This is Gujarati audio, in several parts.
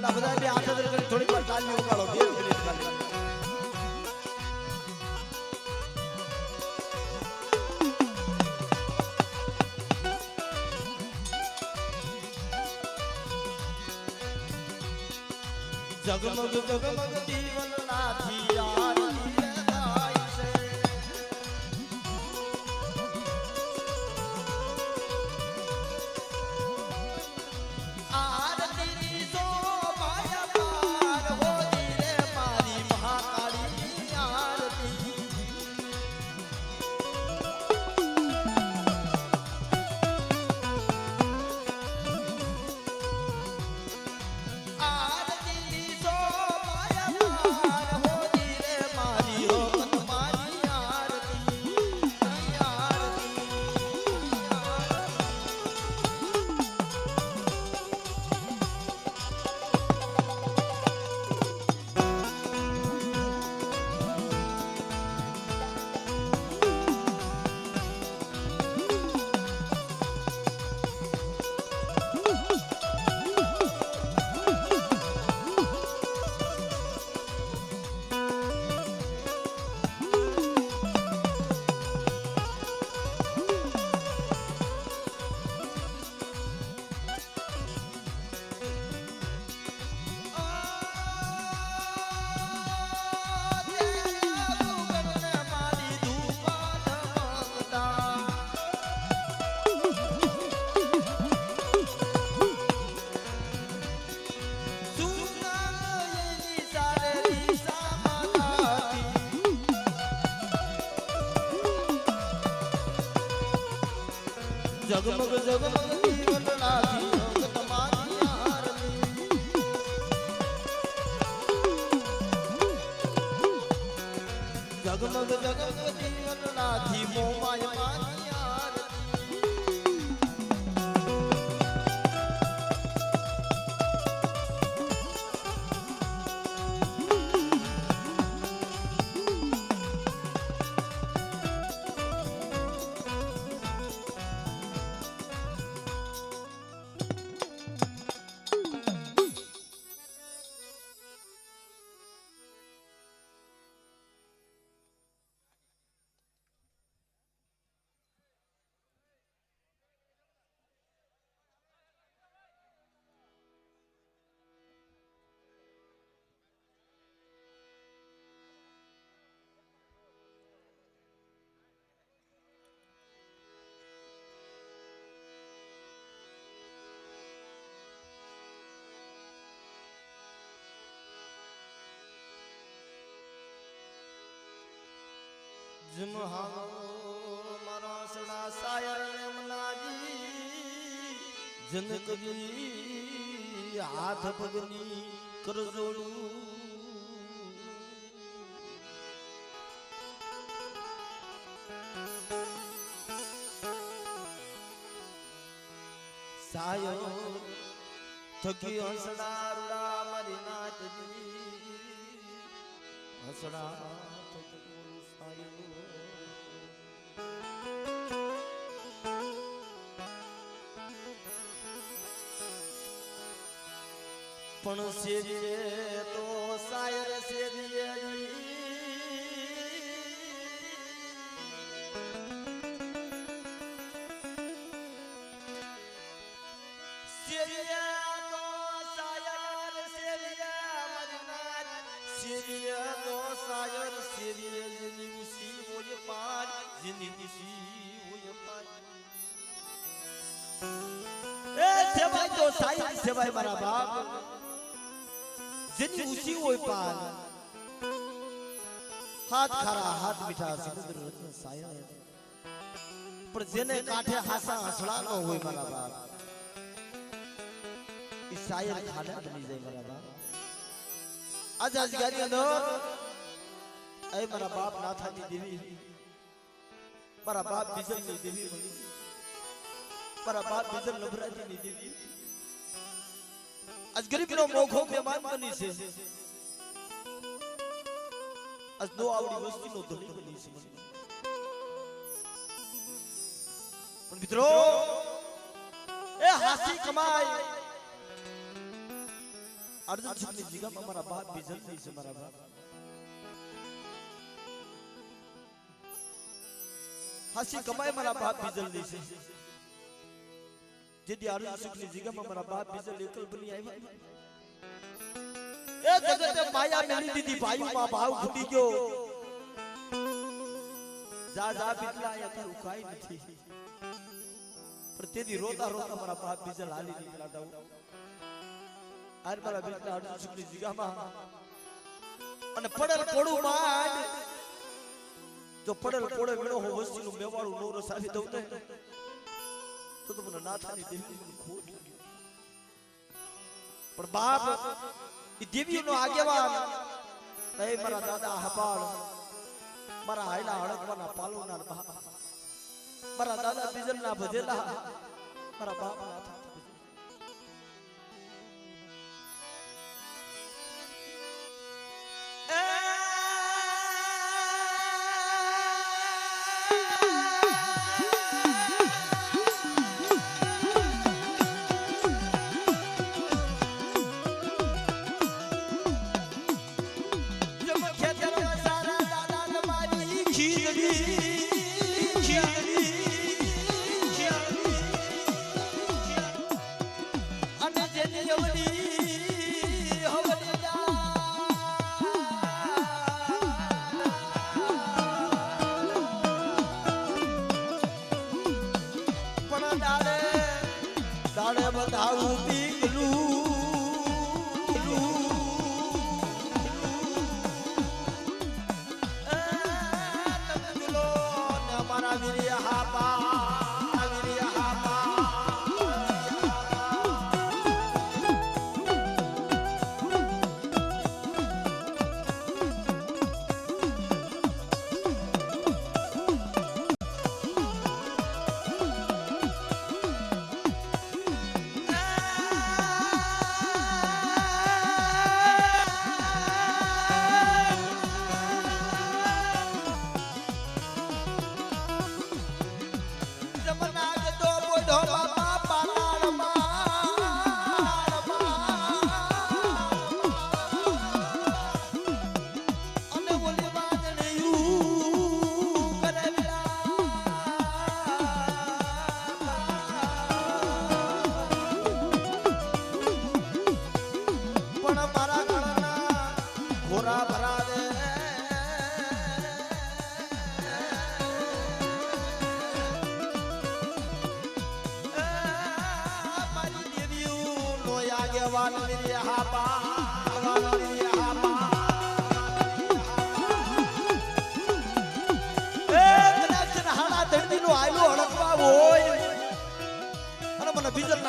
લા બધા બે હાથ કરી થોડીક વાર તાલી ઉગાડો બે મિનિટ ખાલી જગમગ જગમગ દીવન નાથી આરતી રે થાય છે આરતી ની શોભાય પાર હોતી રે મારી મહાકાળીની આરતી જગમગ જગમગ દીવન નાથી અંગ તમારી આરતી જગમગ જગમગ દીવન નાથી મોમાય મારી આરતી જમ હાલો મારા સડા સાયર ને મનાજી જન કદી હાથ પગની કરજોડું સાયો થકી હસડા રૂડા મારી નાથજી હસડા પણ સેજે તો સાયર સેજે સેવાય મારા બાપ જેની ઉસી હોય પાર હાથ ખારા હાથ મીઠા સમુદ્ર રત્ન સાયા પણ જેને કાંઠે હાસા હસડા નો હોય મારા બાપ ઈ સાયર ખાડા બની જાય મારા બાપ આજ આજગારી અંદર એ મારા બાપ નાથાની દેવી મારા બાપ બીજલની દેવી મળી મારા બાપ બીજલ લભરાજીની દેવી આજ ગરીબનો મોખો મહેમાન બની છે આજ નો આવડી વસ્તીનો ધણી બની છે પણ મિત્રો એ હાસી કમાય અર્જુન સુખની જીગામાં મારા બાપ બીજલ નહીં છે મારા બાપ હાસી કમાય મારા બાપ બીજલ નહીં છે જેથી અર્જુન સુખની જીગામાં મારા બાપ બીજલ એકલ બની આવ્યા એ જગતે માયા મેલી દીધી ભાઈમાં ભાવ ફૂટી ગયો જા જા બીજલા અહીંયા તારું કાઈ નથી પણ તેથી રોતા રોતા મારા બાપ બીજલ હાલી નીકળ્યા હતા આર મારા બીજલા અર્જુન સુખની જીગામાં અને પડેલ પોડું માંડ જો પડેલ પોડે મેળો હો વસ્તીનું મેવાળું નો રસાવી દઉં ને તો મને નાથાની દેવી મને ખોટ લાગી પણ બાપ ઈ દેવીનો આગેવાન એ મારા દાદા હપાળ મારા હાયલા હળકવાના પાલોના બાપ મારા દાદા બીજલના ભજેલા મારા બાપ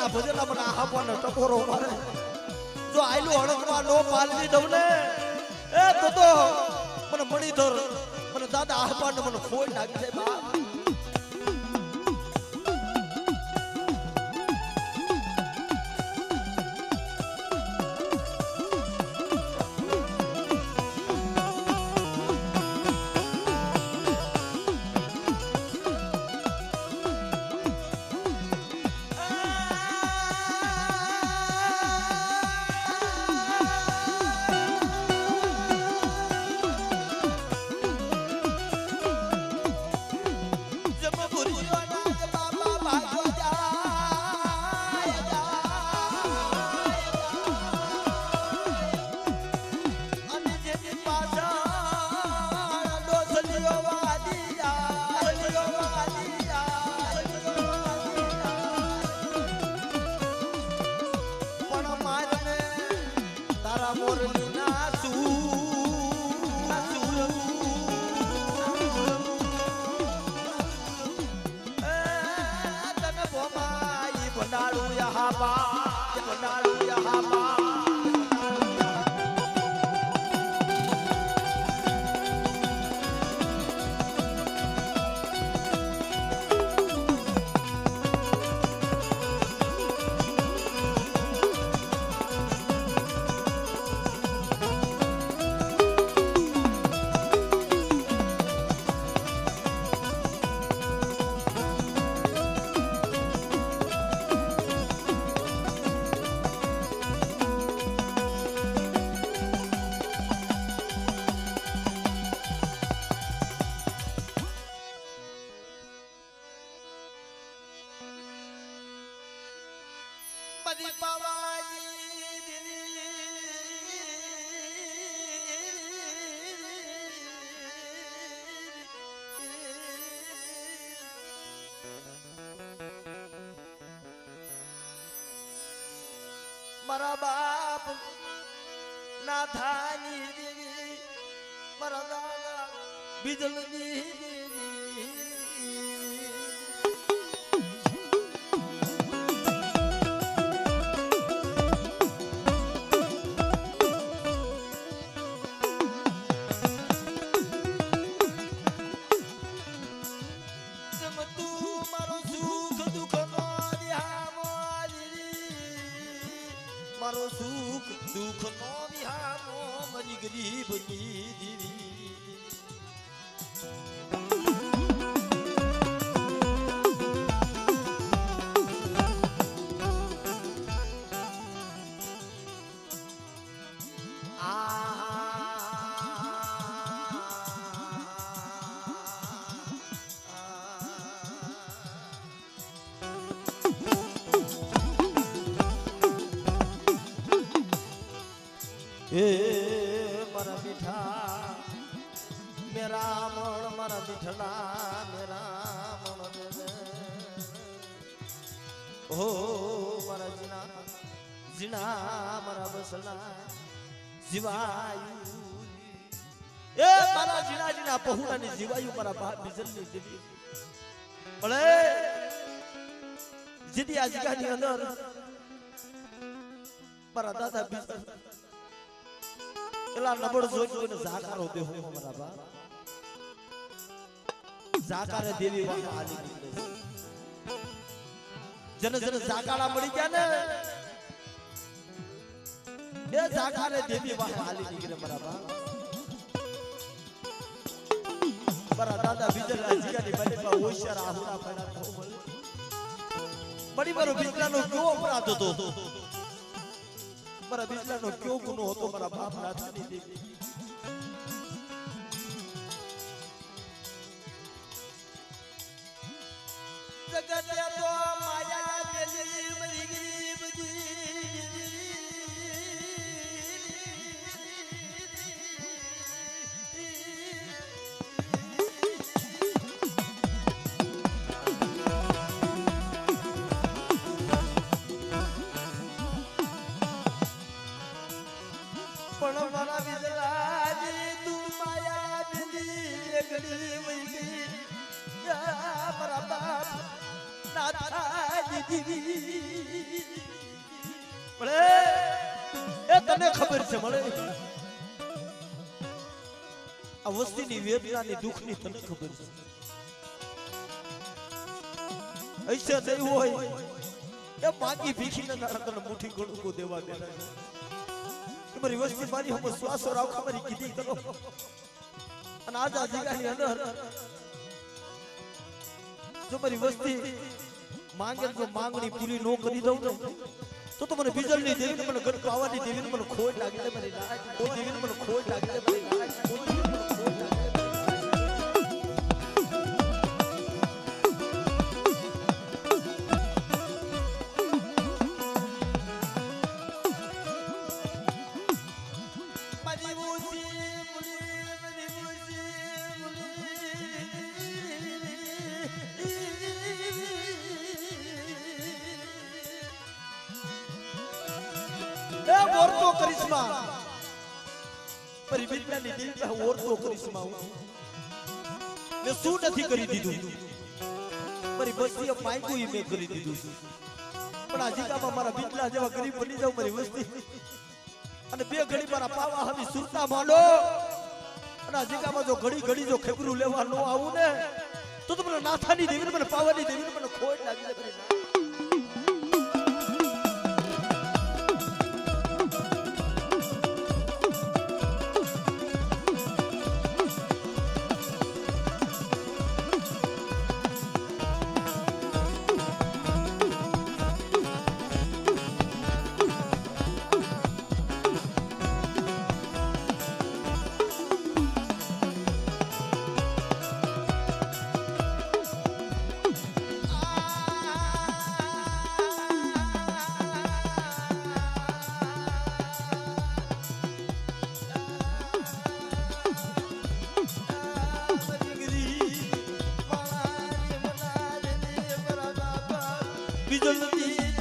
નાથા ભજેલા મને આપવાનો ટકોરો મારે જો આયલું હળકમાં નો પાલવી દઉં ને એ તો મને મળી ધર મને દાદા આપવાને મને ખોઈ નાખી છે બા પદી પાવાની મારા બાપ ના થાની દેવી મારા દાદા બીજલની મારો સુખ દુઃખ નો વિહારો મારી ગરીબની દીવી એ મારા મીઠા મેરા મણ મારા મીઠડા મેરા મણ હો મારા જીણા જીણા મારા બસલા જીવાયુ એ મારા જીણા જીણા પહુડાની જીવાયુ મારા બાપ બીજલની દેવી ભલે જીતી આ જગ્યાની અંદર મારા દાદા બીજલ એલા નબળ જોઈ કોઈને ઝાકારો દેહો મારા બા ઝાકારે દેવી વાહ આલી નીકળે જને જને ઝાકાળા મળી ગયા ને એ ઝાકારે દેવી વાહ આલી નીકળે મારા બા મારા દાદા બીજલ જીગાની બલીમાં હોશિયાર આહુરા પડા તો બોલે બડી મારો બીજલાનો કેવો અપરાધ હતો મારા બીજલાનો કેવો ગુનો હતો મારા બાપ નાથની દેવી જગત તો માયા દેલી મરી ગરીબજી પણ મારા બીજલાજી તું માયા દેલી ગરી મરી યા મારા બાપ તને ખબર છે મળે આ વસ્તીની વેદનાની દુઃખની તને ખબર છે ऐसे થયું હોય એ બાકી ભીખીને તને મુઠ્ઠી ગણુકો દેવા દેના મારી વસ્તી મારી હમ શ્વાસો રાખ મારી કીધી કરો અને આજ આ જગ્યાની અંદર જો મારી વસ્તી માંગે તો માંગણી પૂરી નો કરી દઉં ને તો મને બીજલની દેવીને મને ગઢ પાવાની દેવીને મને ખોટ લાગી છે મારી નાક કોઈ દેવીને મને ખોટ લાગી છે મારી નાક કોઈ દેવીને મને ખોટ લાગી ઓરતો કરિશ્મા પરિવિદ્યાની દેવી ઓરતો કરિશ્મા મેં શું નથી કરી દીધું મારી બસ્તીએ પાયકું મેં કરી દીધું પણ આ જીકામાં મારા બીટલા જેવા ગરીબ બની જાવ મારી વસ્તી અને બે ઘડી મારા પાવા હમી સુરતા માંડો અને આ જીકામાં જો ઘડી ઘડી જો ખેબરું લેવા ન આવું ને તો મને નાથાની દેવીને મને પાવાની દેવીને મને ખોટ લાગી જાય બીજલની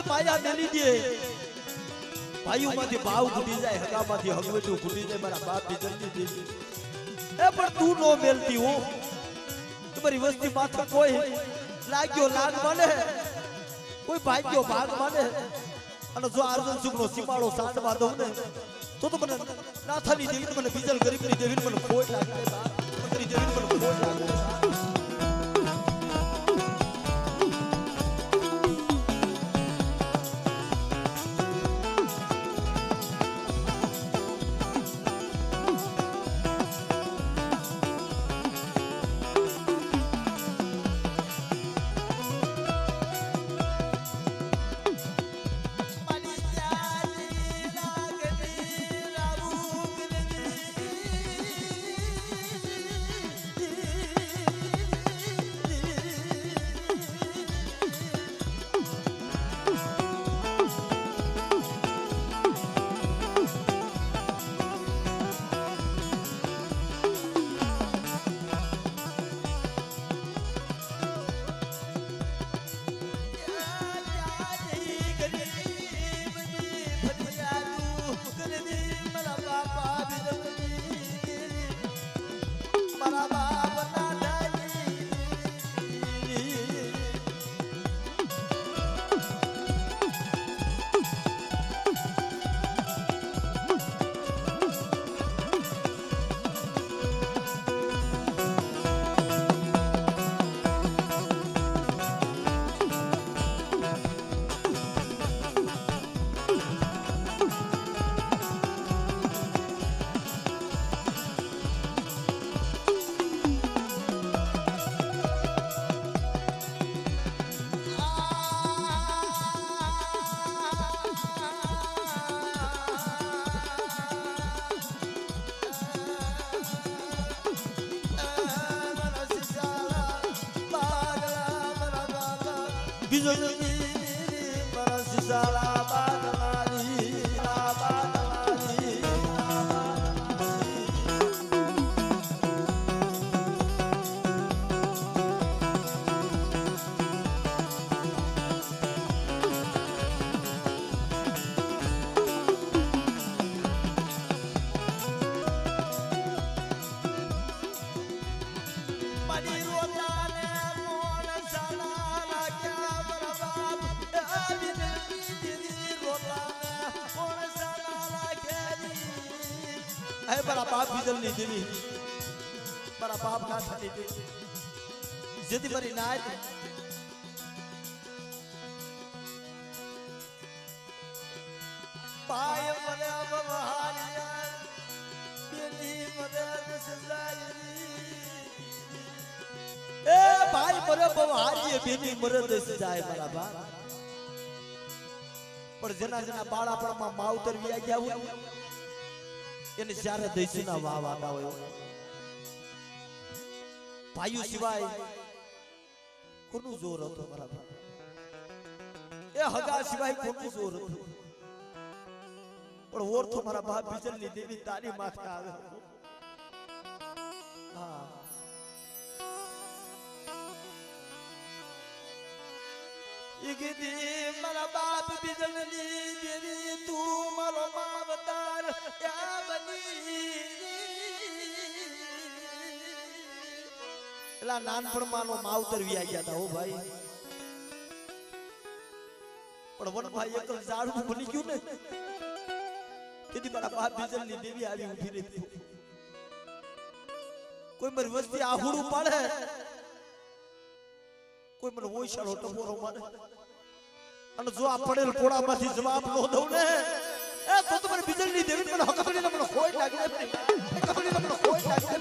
માયા મેલી દે ભાઈઓમાંથી ભાવ ખૂટી જાય હગામાંથી હગવટું ખૂટી જાય મારા બાપ ની જલ્દી દેવી એ પણ તું નો મેલતી હો તમારી વસ્તી માથે કોઈ લાગ્યો લાગ માને કોઈ ભાગ્યો ભાગ માને અને જો અર્જુન સુખ નો સીમાડો સાંડવા દઉં ને તો મને નાથાની દેવી મને બીજલ ગરીબની દેવી મને ખોટ લાગે મંત્રી દેવી મને ખોટ લાગે મારા બાપ બીજલની દેવી મારા બાપ નાથાની દેવી જેથી મારી નાત પાય મને બહારિયા બેની મદદ સજાયરી એ ભાઈ મને બહારિયે બેની મદદ સજાય મારા બાપ પણ જેના બાળાપણમાં માવતર વ્યા ગયા હોય એને જ્યારે દૈસીના વાવ આતા હોય ભાઈઓ સિવાય કોનું જોર હતો મારા બાપ એ હગા સિવાય કોનું જોર હતું પણ ઓર તો મારા બાપ બીજલની દેવી તારી માથે આવે હા ઈગદી મારા બાપ બીજલની દેવી તું મારો માવતાર યા બની એલા નાનપણમાંનો માવતર વ્યા ગયા હતા હો ભાઈ પણ વનભાઈ એકલ ઝાડું બની ગયું ને તેથી મારા બાપ બીજલની દેવી આવી ઊભી રહી કોઈ મારી વસ્તી આહુડું પાડે કોઈ મને ઓઈશાળો ટપોરો મારે અને જો આ પડેલ પોળામાંથી જવાબ નો દઉં ને એ તો મને બીજલની દેવી મને હકબડીને મને ખોટ લાગે હકબડીને મને ખોટ લાગે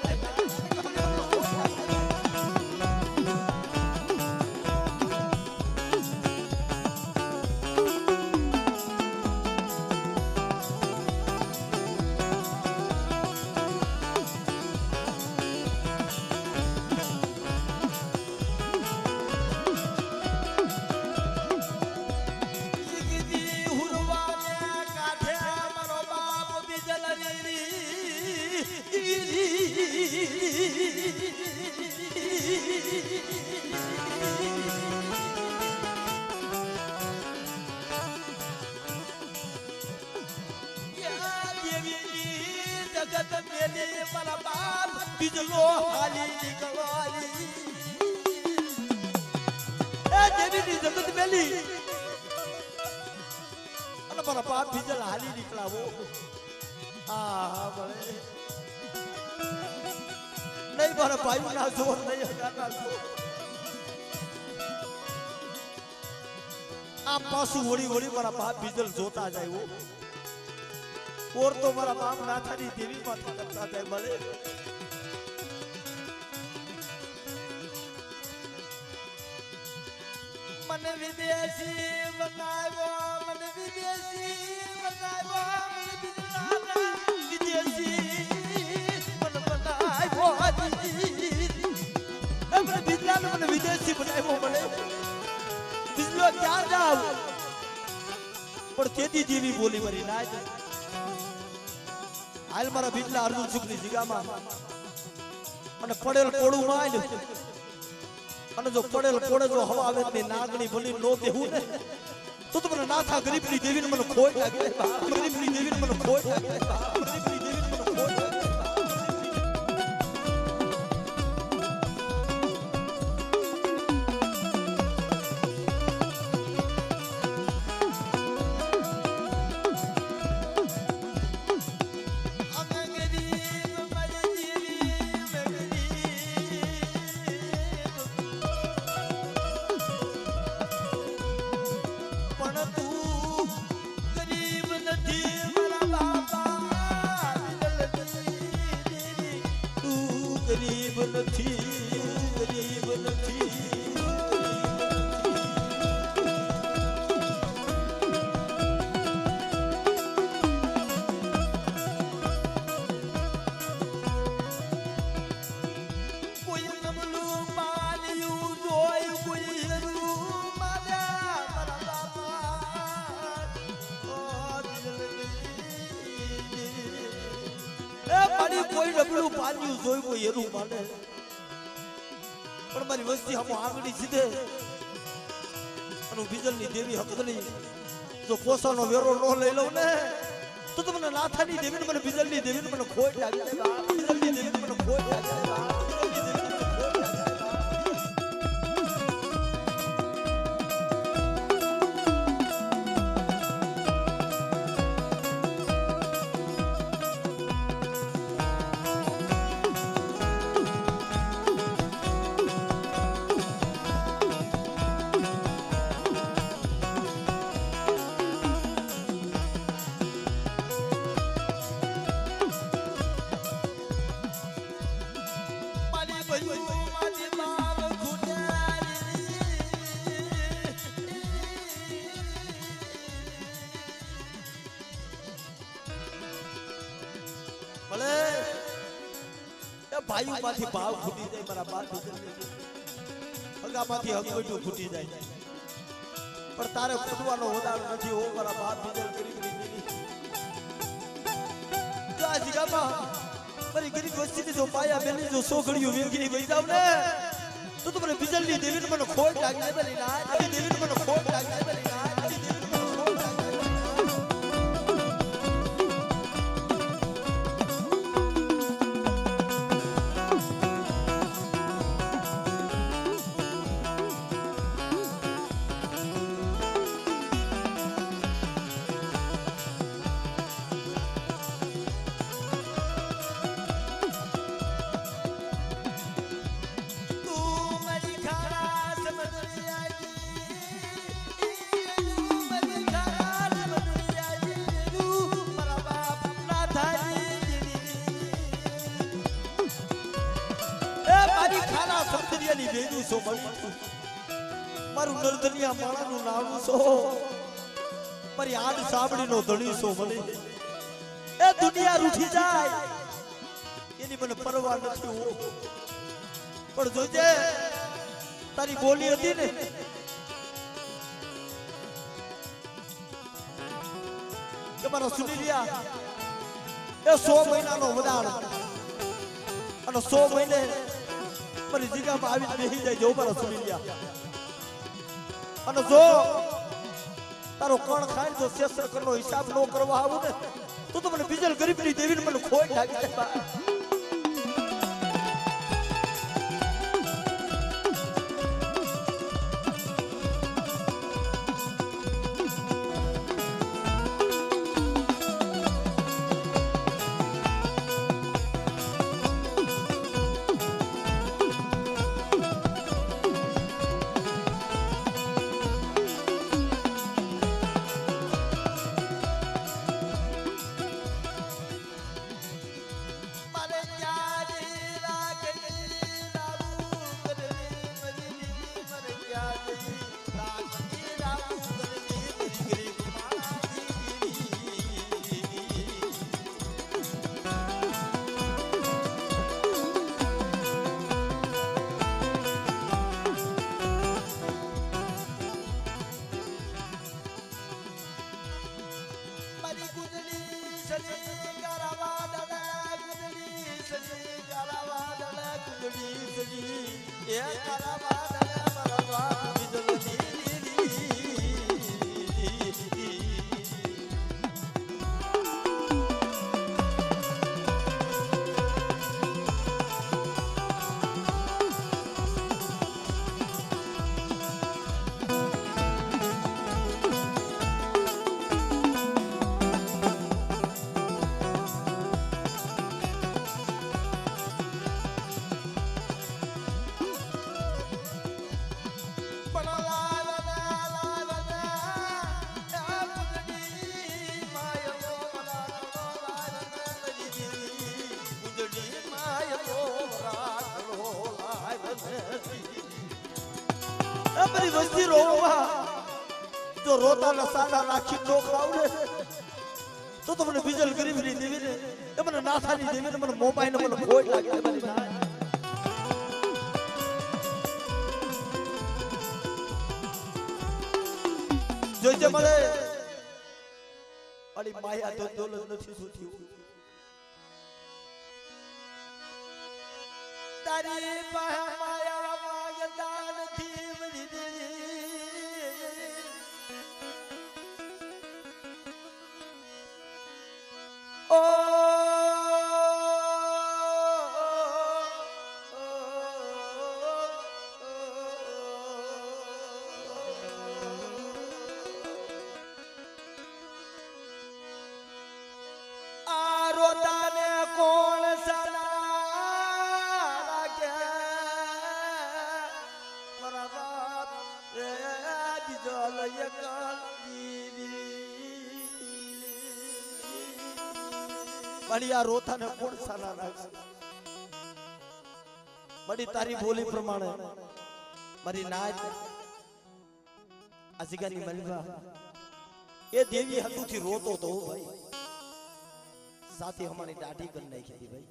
બીજલો હાલી નીકળવાની એ દેવીની જગત મેલી અને મારા બાપ બીજલ હાલી નીકળાવો હા ભલે નહીં મારા ભાઈ ના જોર નહીં હગાના જોર આ પાછું વળી વળી મારા બાપ બીજલ જોતા જાય ઓર તો મારા બાપ નાથાની દેવી માથા કરતા જાય ભલે મને વિદેશી બનાવ્યો મને વિદેશી બનાવ્યો મને વિદેશી મને બનાવ્યો મને બિજલાનો મને વિદેશી બનાવ્યો મને બિજલો ક્યાં જાવ પણ તેદી જેવી બોલી મરી ના હાલ મારા બિજલા અર્જુન સુખની જીગામાં અને પડેલ કોડું માં અને જો પડેલ કોડે જો હવા આવે ને નાગણી બની નો બેહું ને તો મને નાથા ગરીબની દેવીને મને ખોટ લાગે ગરીબની દેવીને મને ખોટ લાગે ગરીબની દેવીને મને ખોટ લાગે ગરીબ નથી ગરીબ નથી કોઈ નમલું પાલ્યું જોયું કોઈ હેરું માર્યા મારા બાપા કોઈ ડબલું પાલ્યું જોઈ કોઈ એરું માને પણ મારી વસ્તી હમો આગળી સીધે અને બીજલની દેવી હકની જો કોસાનો વેરો ન લઈ લઉં ને તો તમને નાથાની દેવીને મને બીજલની દેવીને મને ખોટ લાગી બીજલની દેવીને મને ખોટ લાગી ભાઈ માંથી ભાવ ફૂટી જાય મારા બાપ હગામાંથી હગવટું ફૂટી જાય પણ તારે ફૂટવાનો વધાર નથી હો મારા બાપ બીજલ ગરીબ આ જીગામાં મારી ગરીબ વસ્તીની જો પાયા બેની જો સોગડીઓ વેગીની વહી જાવ ને તો મને બીજલની દેવીને મને ખોટ લાગી જાય બેલી ના દેવીને મને ખોટ લાગી જાય બેલી ના મારું નરદનિયા માણાનું નાણું છો મારી આડ સાબડીનો ધણી છો મને એ દુનિયા રૂઠી જાય એની મને પરવા નથી હો પણ જોજે તારી બોલી હતી ને કે મારા સુનીલિયા એ 100 મહિનાનો વડાળ અને 100 મહિને મારી જીગામાં આવી બેહી જાય જો મારા સુનીલિયા અને જો તારો કણ ખાય જો શેષર કરનો હિસાબ ન કરવા આવું ને તો મને બીજલ ગરીબની દેવીને મને ખોટ લાગી જાય એ મારા બાપ બીજલની અમારી વસ્તી રોવા જો રોતાના સાડા રાખી નો ખાવ ને તો તમને બીજલ ગરીબની દેવી ને એ મને નાથાની દેવી ને મને મોબાઈલ મને ખોટ લાગે મારી ના જોઈજે મળે અડી માયા તો દોલત નથી શું થયું તારી માયા માંગતા નથી બધી દેવી ઓ રોતાને કોણ સના રાખે મારા બાપ રે બીજલ એકલ રોતાને કોણ સના રાખે બડી તારી બોલી પ્રમાણે મારી નાચ આ જગ્યાની મલવા એ દેવી હતુથી રોતો તો ભાઈ साथी हमारी दाढ़ी कर नहीं खेती भाई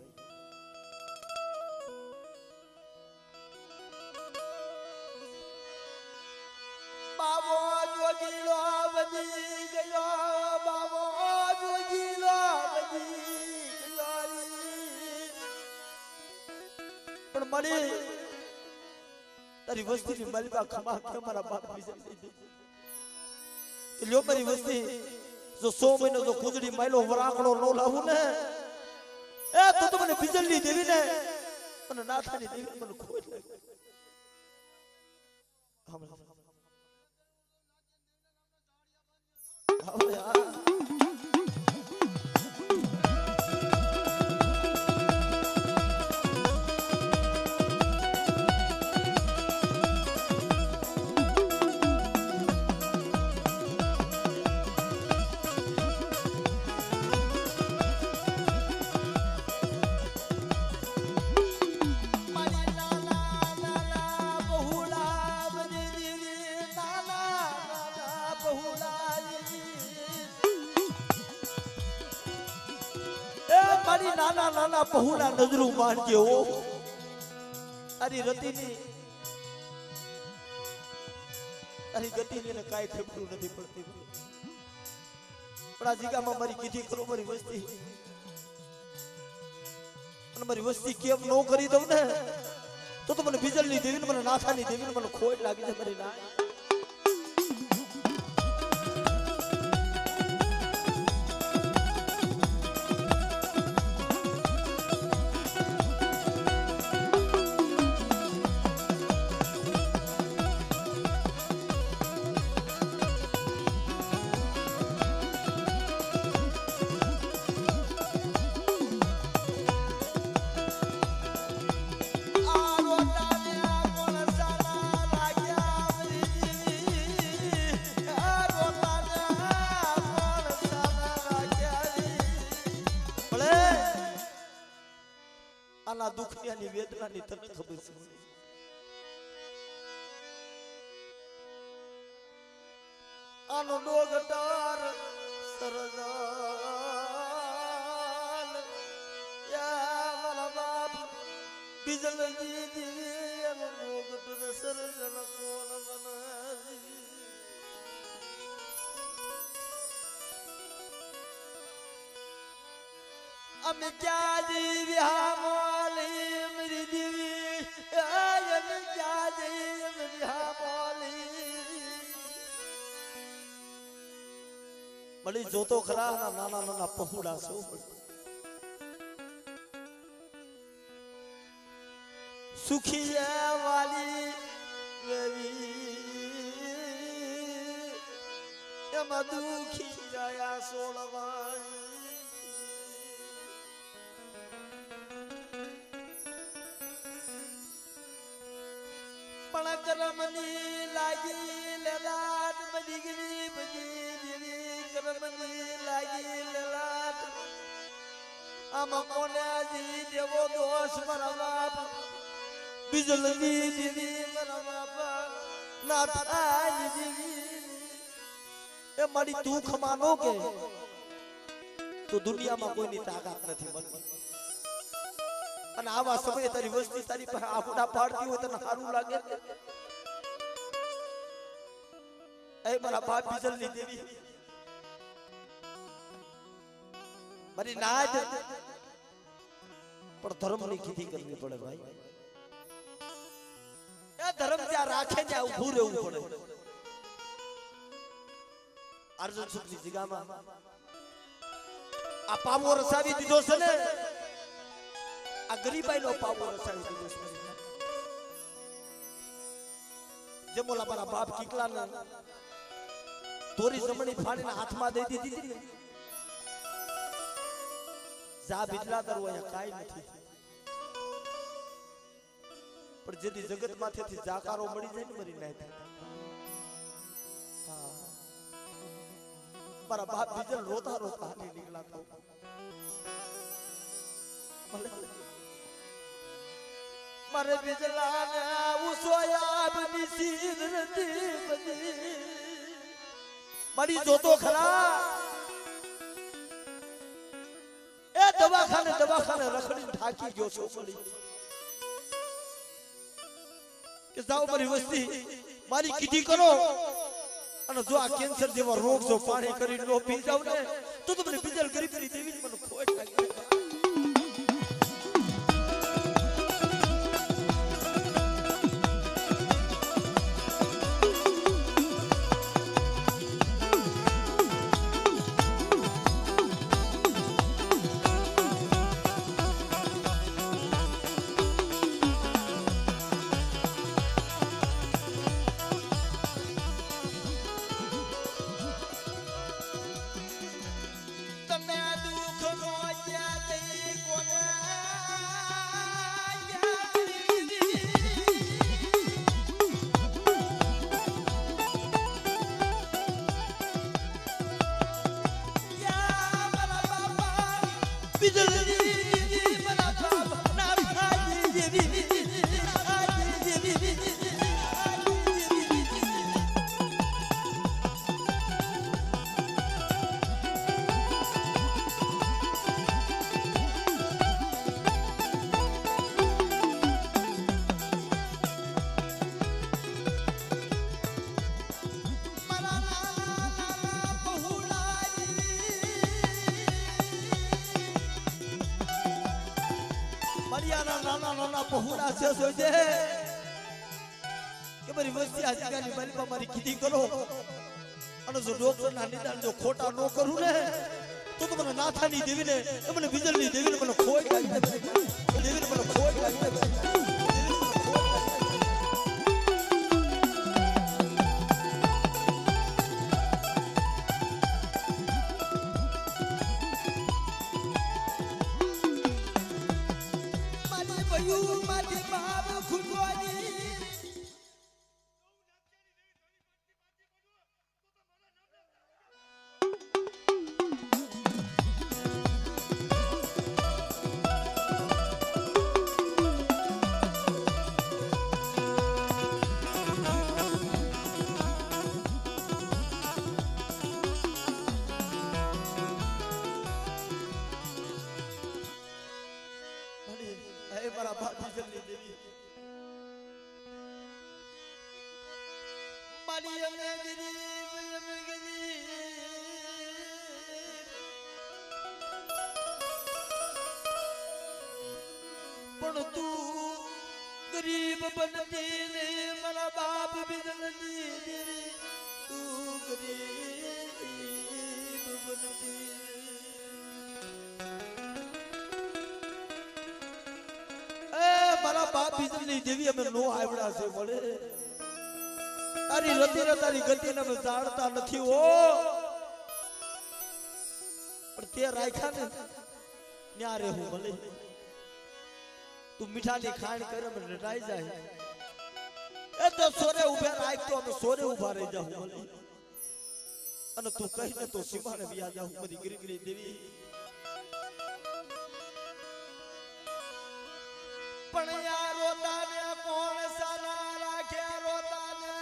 बाबो जोगीलो बजी गयो बाबो जोगीलो बजी गयो पण मरी तारी वस्ती ની મલબા ખમા કે મારા બાપ બીજે લ્યો મારી વસ્તી जो 100 महीनो जो खुजड़ी माइलो वराकड़ो नो लावू ने ए तो મને બીજલની દેવી ને મને નાથાની દેવી મને ખોટ લાગે હવે યાર नाना नाना पहुना नजरू मानजे हो अरे रतीनी अरे गतीनी ने काई खबरू નથી પડતી પણ આ જીગામાં મારી કીધી કરો મારી વસ્તી અને મારી વસ્તી કેમ નો કરી દઉં ને તો મને બીજલની દેવી ને મને નાથાની દેવી ને મને ખોટ લાગી છે મારી ના આના દુખની વેદનાની તને ખબર છે આનો ડોગટાર સરદાર યા મારા બાપ બીજલજી દી આનો ડોગટાર સરદાર કોણ બનાવી અમે ક્યાં જીવ્યા મોલી મરી દીવી આયન મળી જોતો ખરા નાના નાના પહોળા છો સુખી વાલી એમાં દુખી ગયા સોળવાય પણ કરમની લાગી લેલાટ બની ગઈ બજી દેવી કરમની લાગી લેલાટ આમાં કોને જી દેવો દોષ મારા બાપ बिजलनी दीदी मेरा बाप नाथाई दीदी ए मारी दुख मानो के तो दुनिया में कोई ની તાકાત નથી મળતી અને આવા સમયે તારી વસ્તી તારી પર આપડા પાડતી હોય તને સારું લાગે એ મારા બાપ બિજલની દેવી મારી નાજ પણ ધર્મની ખેતી કરવી પડે ભાઈ धर्म ज्या राखे ज्या उभू રહેવું પડે અર્જુન સુખની જગ્યામાં આ પાવો રસાવી દીધો છે ને આ ગરીબાઈનો પાવો રસાવી દીધો છે જે મોલા મારા બાપ કીકલાને તોરી જમણી ફાડીને હાથમાં દઈ દીધી હતી જા બિજલા દરવો અહીંયા કાઈ નથી पर जेदी जगत माथे थी जाकारो मળી જાય ને મરી નાય હા મારા બાપ બીજલ રોતા રોતા હાલી નીકળા તો મારે બીજલાને ઉસોયાબ ની સીધરતી બની મારી જોતો ખરા એ દવાખાને રખડી થાકી ગયો છો મળી કે જાઓ મારી વસ્તી મારી કીધી કરો અને જો આ કેન્સર જેવા રોગ જો પાણી કરી નો પી જાવ ને તો તમને બીજલ ગરીબની દેવી મને ખોટ લાગી નાના પહોળા છે સોજે કે મારી વસ્તી આજકાલની મારી મારી કીધી કરો અને જો ડોક્ટર ના નિદાન જો ખોટા નો કરું ને તો મને નાથાની દેવીને એ મને બીજલની દેવીને મને ખોટ લાગી દેવીને મને ખોટ લાગી પણ તું ગરીબ બનતી ને મારા બાપ બિજલની દેવી તું ગરીબ મારા બાપ બીજની દેવી અમે નો આવડા છે મળે તારી રતી ને તારી ગતિ ને અમે જાણતા નથી હો પણ તે રાખ્યા ને ન્યા રે હું ભલે તું મીઠાની ખાણ કરે મને રટાઈ જાય એ તો સોરે ઉભા રાખ તો અમે સોરે ઉભા રહી જાઉં ભલે અને તું કહી ને તો સીમાને વ્યા જાઉં બધી ગીરી દેવી પણ યાર રોતાને કોણ સારા રાખે રોતાને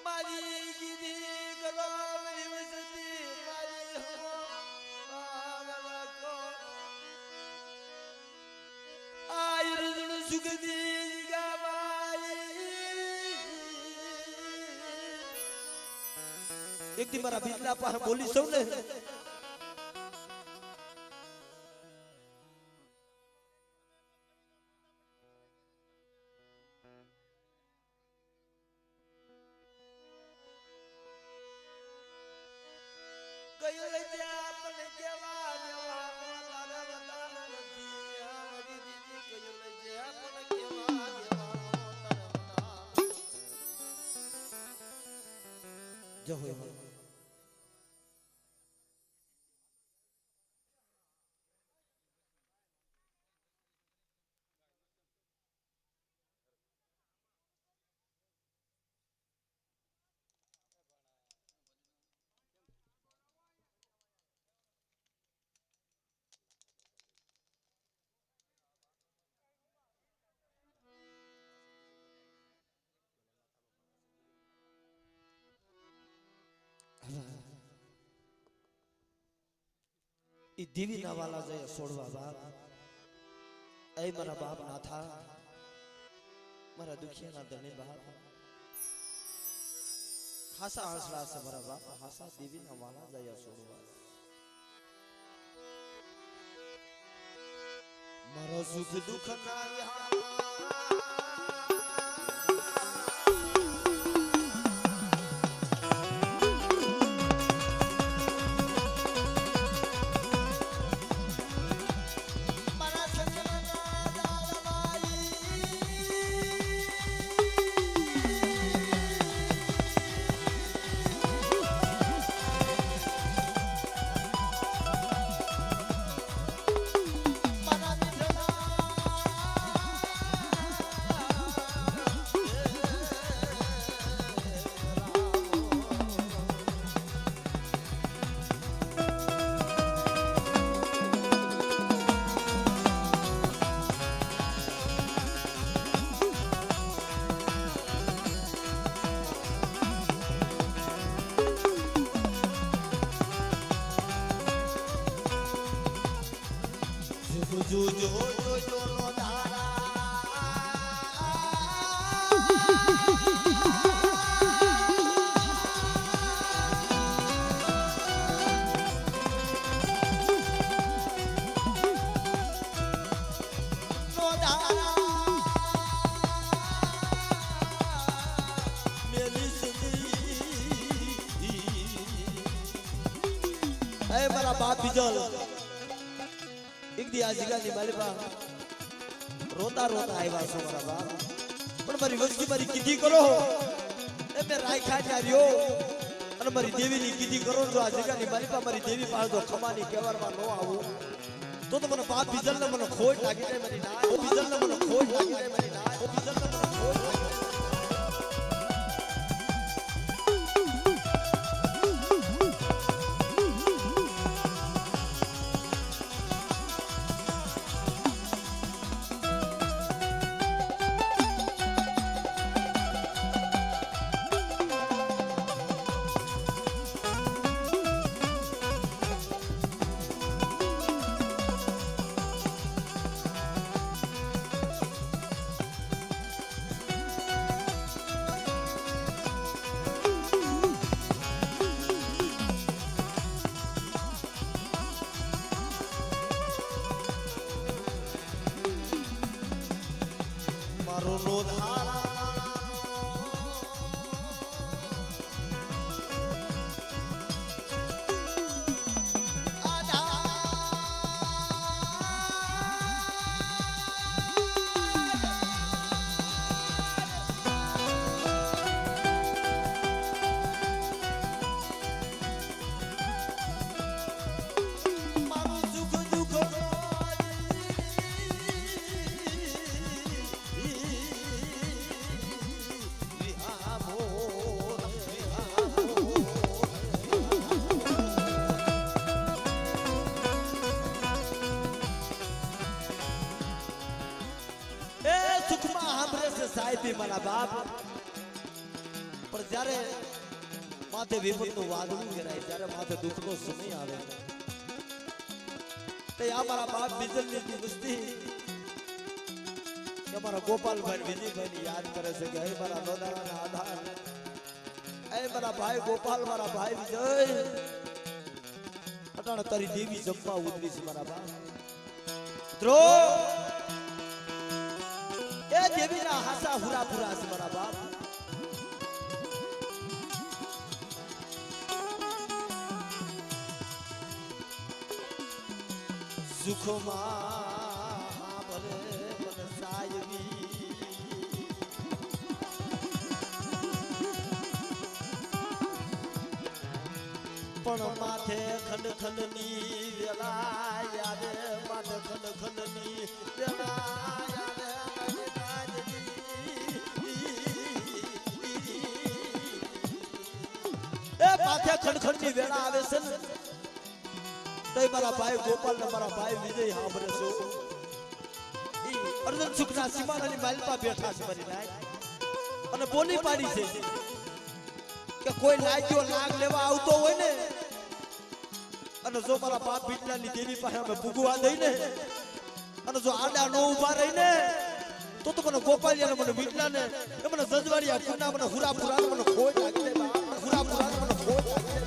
મારી ગીરી ગલામ દિવસથી મારી એક દી મારા બીજલા પાસે બોલી સૌ ને કયો લઈ જા આપણે કેવા દેવા તારા વતાન નથી આ મારી દીદી કયો લઈ જા આપણે કેવા દેવા તારા વતાન જો હોય દેવી ના વાલા જય છોડવા બાપ એ મારા બાપ ના થા મારા દુખિયા ના ધણી બાપ હાસા હસલા છે મારા બાપ હાસા દેવી ના વાલા જય છોડવા મારો સુખ દુઃખ ના જો જો જો જો નો મારા બાપ બીજલ એક દી આ જગ્યાની મારી બા રોતા રોતા આવ્યા છો મારા બાપ પણ મારી વસ્તી મારી કીધી કરો એ મેં રાખ્યા ત્યાં રહ્યો અને મારી દેવીની કીધી કરો જો આ જગ્યાની મારી બા મારી દેવી પાસે તો ખમાની કહેવામાં ન આવું તો મને બાપ બીજલ ને મને ખોટ લાગી જાય મારી ના બીજલ ને મને ખોટ લાગી જાય મારી ના બીજલ ને મને ખોટ લાગી જાય મારો નો ધારા સાહેબી મારા બાપ પણ જ્યારે માથે વિપતનું વાદળું ઘેરાય જ્યારે માથે દુઃખનો સમય આવે તે આ મારા બાપ બીજલની વસ્તી કે મારા ગોપાલભાઈ વિજયભાઈ યાદ કરે છે કે હે મારા નોંધારાના આધાર હે મારા ભાઈ ગોપાલ મારા ભાઈ વિજય અટાણે તારી દેવી જમવા ઉતરી છે મારા બાપ મિત્રો એ દેવીના હાસા હુરા પુરા છે મારા બાપ સુખમાં ભરે મન સાયવી પણ માથે ખંડ ખંડની વેલા યાદ માથે ખંડ ખંડની વેલા માથે ખંડખંડની વેળા આવે છે ને તો મારા ભાઈ ગોપાલ ને મારા ભાઈ વિજય સાંભળે છે અર્જુન સુખના સીમાડાની માલપા બેઠા છે મારી નાય અને બોલી પાડી છે કે કોઈ લાગ્યો લાગ લેવા આવતો હોય ને અને જો મારા બાપ બીટલાની દેવી પાસે અમે ભૂગવા દઈને અને જો આડા નો ઉભા રહીને તો મને ગોપાલિયા મને બીટલાને એ મને જજવાડિયા કુના મને હુરા પુરા મને ખોટ લાગી દે હુરા પુરા મને ખોટ લાગી દે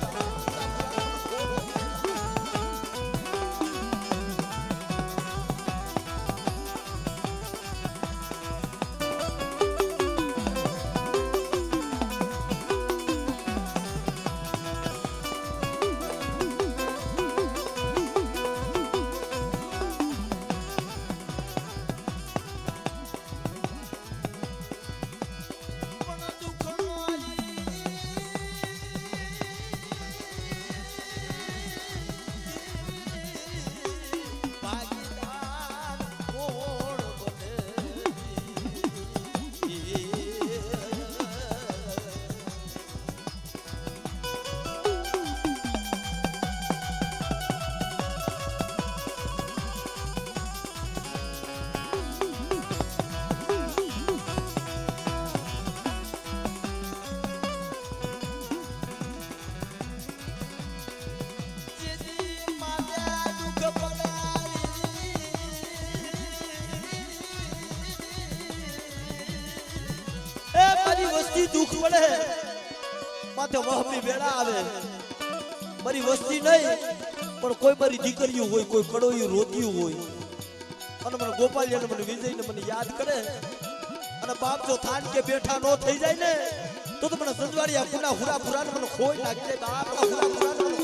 વસ્તી દુઃખ પડે માથે વહમી વેળા આવે મારી વસ્તી નહીં પણ કોઈ મારી દીકરીઓ હોય કોઈ કડોયું રોતિયું હોય અને મને ગોપાલિયા મને વિજય ને મને યાદ કરે અને બાપ જો થાન કે બેઠા નો થઈ જાય ને તો મને સંજવાડિયા કુના હુરા પુરા મને ખોઈ નાખી દે બાપ હુરા પુરા